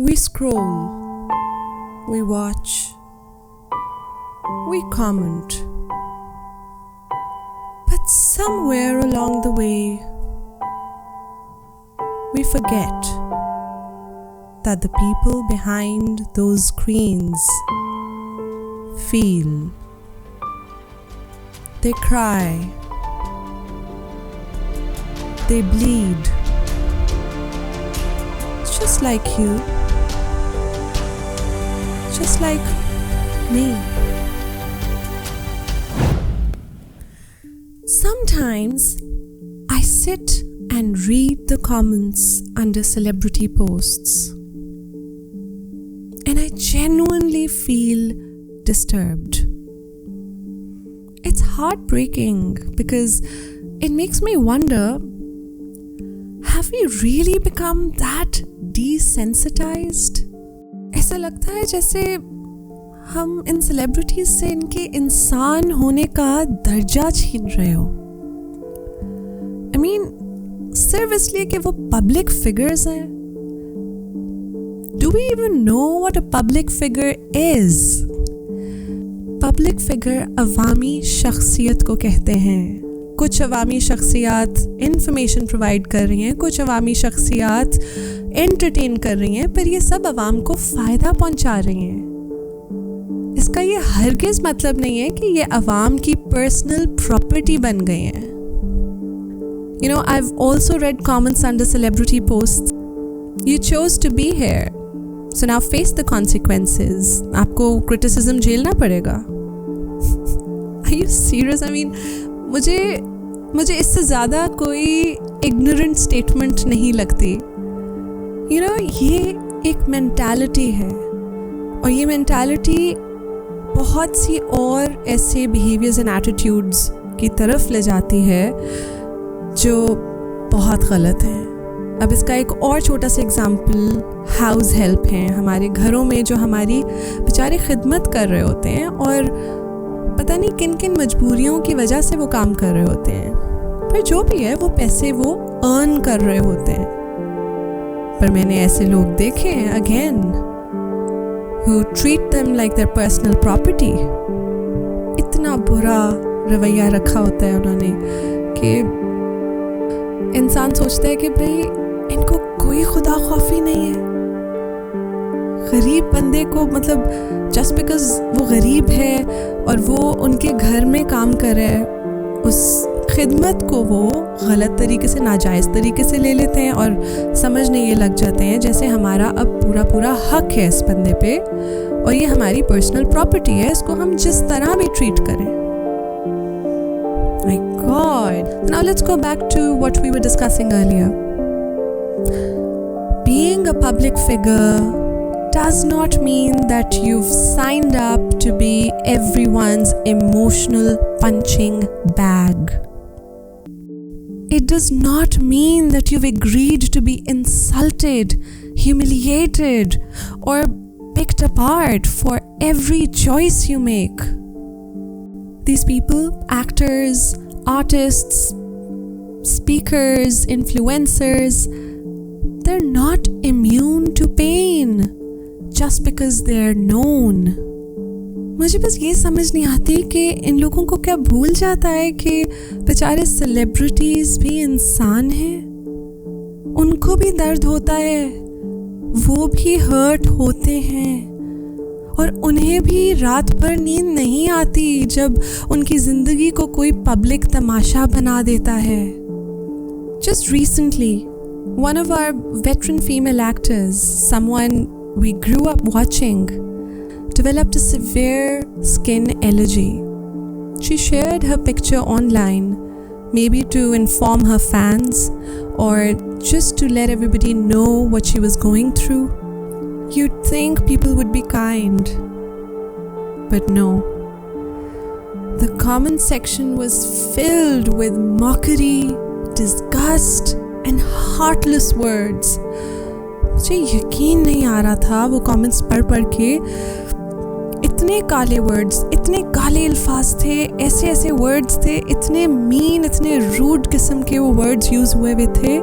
We scroll, we watch, we comment. But somewhere along the way, we forget that the people behind those screens feel. They cry. They bleed. Just like you. Just like me. Sometimes I sit and read the comments under celebrity posts, and I genuinely feel disturbed. It's heartbreaking because it makes me wonder, have we really become that desensitized? ऐसा लगता है जैसे हम इन celebrities से इनके इंसान होने का दर्जा छीन रहे हो। I mean, सिर्फ इसलिए कि वो पब्लिक फिगर्स हैं। Do we even know what a public figure is? Public figure अवामी शख्सियत को कहते हैं। कुछ अवामी शख्सियात इंफॉर्मेशन प्रोवाइड कर रही हैं, कुछ अवामी शख्सियात एंटरटेन कर रही हैं, पर ये सब अवाम को फ़ायदा पहुंचा रही हैं। इसका ये हरगिज़ मतलब नहीं है कि ये अवाम की पर्सनल प्रॉपर्टी बन गई हैं। You know, I've also read comments under celebrity posts. You chose to be here, so now face the consequences. आपको criticism झेलना पड़ेगा। Are you serious? I mean, मुझे इससे ज़्यादा कोई ignorant statement नहीं लगती। You know, ये एक mentality है, और ये mentality बहुत सी और ऐसे behaviors and attitudes की तरफ ले जाती है जो बहुत गलत हैं। अब इसका एक और छोटा सा एग्जाम्पल हाउस हेल्प हैं। हमारे घरों में जो हमारी बेचारे खिदमत कर रहे होते हैं और पता नहीं किन किन मजबूरियों की वजह से वो काम कर रहे होते हैं, पर जो भी है वो पैसे वो अर्न कर रहे होते हैं। पर मैंने ऐसे लोग देखे हैं again who treat them like their personal property। इतना बुरा रवैया रखा होता है उन्होंने कि इंसान सोचता है कि भाई इनको कोई खुदा खौफी नहीं है। गरीब बंदे को मतलब जस्ट बिकॉज वो गरीब है और वो उनके घर में काम कर रहा है, उस खिदमत को वो गलत तरीके से, नाजायज़ तरीके से ले लेते हैं और समझने ये लग जाते हैं जैसे हमारा अब पूरा हक है इस बंदे पे और ये हमारी पर्सनल प्रॉपर्टी है, इसको हम जिस तरह भी ट्रीट करें। My God. Now let's go back to what we were discussing earlier. Being a public figure does not mean that you've signed up to be everyone's emotional punching bag. It does not mean that you've agreed to be insulted, humiliated, or picked apart for every choice you make. These people, actors, artists, speakers, influencers, they're not immune to pain just because they're known. मुझे बस ये समझ नहीं आती कि इन लोगों को क्या भूल जाता है कि बेचारे सेलिब्रिटीज भी इंसान हैं, उनको भी दर्द होता है, वो भी हर्ट होते हैं और उन्हें भी रात भर नींद नहीं आती जब उनकी ज़िंदगी को कोई पब्लिक तमाशा बना देता है। Just recently, one of our veteran female actors, someone we grew up watching, developed a severe skin allergy. She shared her picture online, maybe to inform her fans or just to let everybody know what she was going through. You'd think people would be kind, but no. The comment section was filled with mockery, disgust, and heartless words. मुझे यकीन नहीं आ रहा था वो comments पढ़ के। इतने काले वर्ड्स, इतने काले अल्फाज थे, ऐसे वर्ड्स थे, इतने मीन, इतने रूड किस्म के वो वर्ड्स यूज़ हुए हुए थे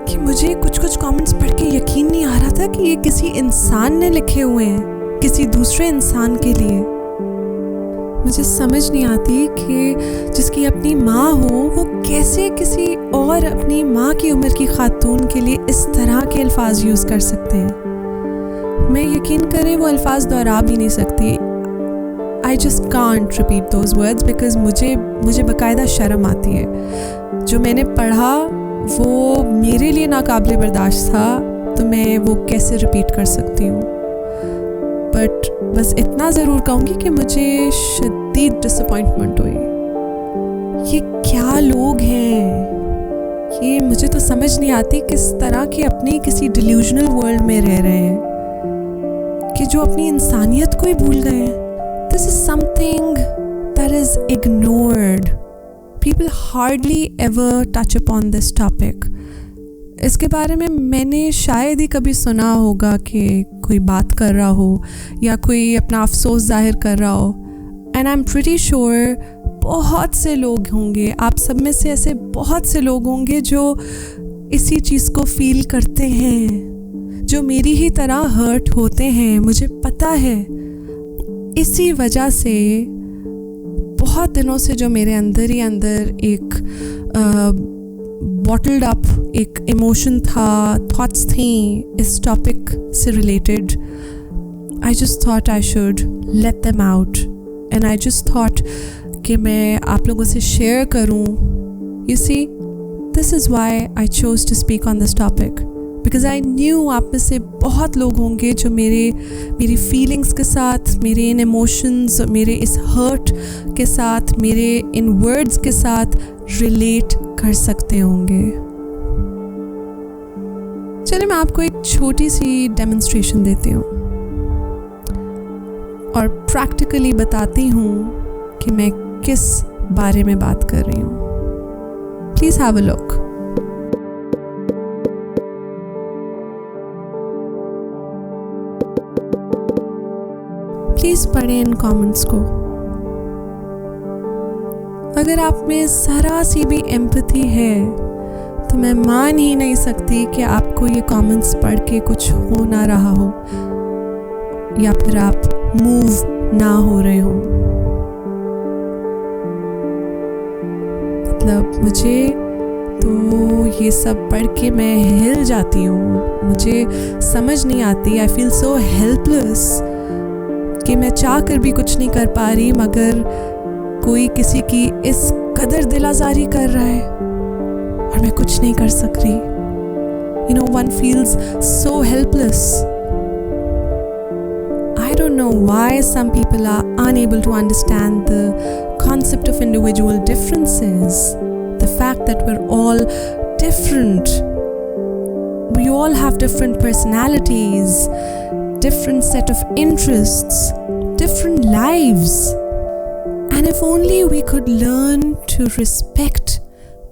कि मुझे कुछ कुछ कमेंट्स पढ़ के यकीन नहीं आ रहा था कि ये किसी इंसान ने लिखे हुए हैं, किसी दूसरे इंसान के लिए। मुझे समझ नहीं आती कि जिसकी अपनी माँ हो वो कैसे किसी और अपनी माँ की उम्र की खातून के लिए इस तरह के अल्फाज यूज़ कर सकते हैं। मैं यकीन करें वो अल्फाज दोहरा भी नहीं सकती। I just can't repeat those words because मुझे बाकायदा शर्म आती है। जो मैंने पढ़ा वो मेरे लिए नाकाबिले बर्दाश्त था, तो मैं वो कैसे रिपीट कर सकती हूँ। बट बस इतना ज़रूर कहूँगी कि मुझे शदीद डिसअपॉइंटमेंट हुई। ये क्या लोग हैं, ये मुझे तो समझ नहीं आती किस तरह के अपने किसी डिल्यूजनल वर्ल्ड में रह रहे हैं कि जो अपनी इंसानियत को ही भूल गए हैं। This is something that is ignored. People hardly ever touch upon this topic. इसके बारे में मैंने शायद ही कभी सुना होगा कि कोई बात कर रहा हो या कोई अपना अफसोस जाहिर कर रहा हो। And I am pretty sure बहुत से लोग होंगे, आप सब में से ऐसे बहुत से लोग होंगे जो इसी चीज़ को फील करते हैं, जो मेरी ही तरह हर्ट होते हैं। मुझे पता है इसी वजह से बहुत दिनों से जो मेरे अंदर ही अंदर एक बॉटल्ड अप एक इमोशन था, थॉट्स थी इस टॉपिक से related. I just thought I should let them out and I just thought कि मैं आप लोगों से शेयर करूं। You see, this is why I chose to speak on this topic because I knew आप में से बहुत लोग होंगे जो मेरी फीलिंग्स के साथ, मेरे इन इमोशंस, मेरे इस हर्ट के साथ, मेरे इन वर्ड्स के साथ रिलेट कर सकते होंगे। चलिए मैं आपको एक छोटी सी डेमोन्स्ट्रेशन देती हूँ और प्रैक्टिकली बताती हूँ कि मैं किस बारे में बात कर रही हूँ। Please have a look. Please पढ़ें इन कमेंट्स को। अगर आप में ज़रा सी भी एम्पैथी है तो मैं मान ही नहीं सकती कि आपको ये कमेंट्स पढ़ के कुछ हो ना रहा हो या फिर आप मूव ना हो रहे हो। मतलब मुझे तो ये सब पढ़ के मैं हिल जाती हूँ। मुझे समझ नहीं आती। आई फील सो हेल्पलेस कि मैं चाह कर भी कुछ नहीं कर पा रही, मगर कोई किसी की इस कदर दिल आज़ारी कर रहा है और मैं कुछ नहीं कर सक रही। You know, one feels so helpless. I don't know why some people are unable to understand the concept of individual differences. The fact that we're all different. We all have different personalities, different set of interests, different lives. And if only we could learn to respect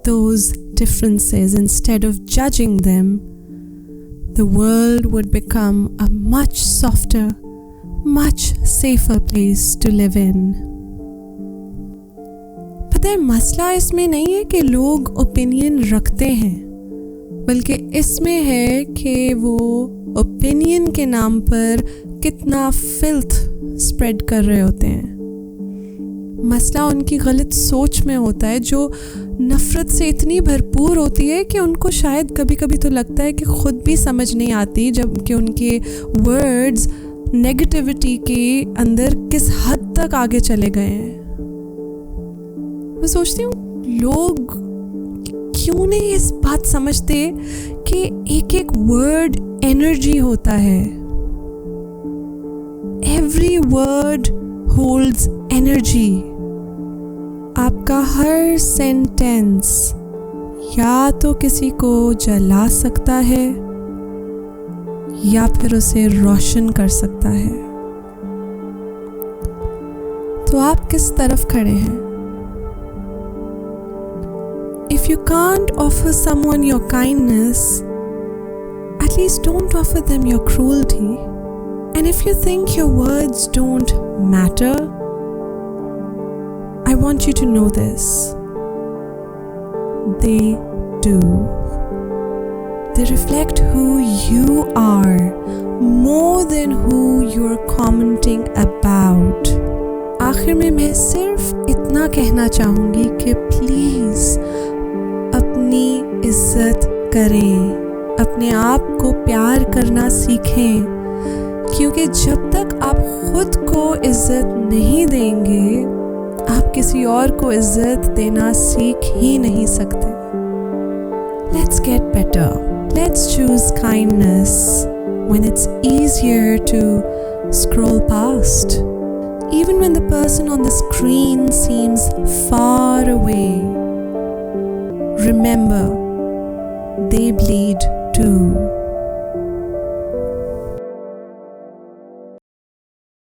those differences instead of judging them, the world would become a much softer, much safer place to live in. पता है, मसला इसमें नहीं है कि लोग opinion रखते हैं, बल्कि इसमें है कि वो ओपिनियन के नाम पर कितना फिल्थ स्प्रेड कर रहे होते हैं। मसला उनकी गलत सोच में होता है, जो नफ़रत से इतनी भरपूर होती है कि उनको शायद कभी कभी तो लगता है कि ख़ुद भी समझ नहीं आती, जबकि उनके वर्ड्स नेगेटिविटी के अंदर किस हद तक आगे चले गए हैं। मैं सोचती हूँ लोग क्यों नहीं इस बात समझते कि एक एक वर्ड एनर्जी होता है। Every word holds energy. आपका हर सेंटेंस या तो किसी को जला सकता है या फिर उसे रोशन कर सकता है। तो आप किस तरफ खड़े हैं? If you can't offer someone your kindness, at least don't offer them your cruelty. And if you think your words don't matter, I want you to know this. They do. They reflect who you are more than who you're commenting about. आखिर में मैं सिर्फ इतना कहना चाहूँगी कि please अपनी इज्जत करें, अपने आप को प्यार करना सीखें, क्योंकि जब तक आप खुद को इज्जत नहीं देंगे, आप किसी और को इज्जत देना सीख ही नहीं सकते. Let's get better. Let's choose kindness when it's easier to scroll past. Even when the person on the screen seems far away, remember, they bleed too.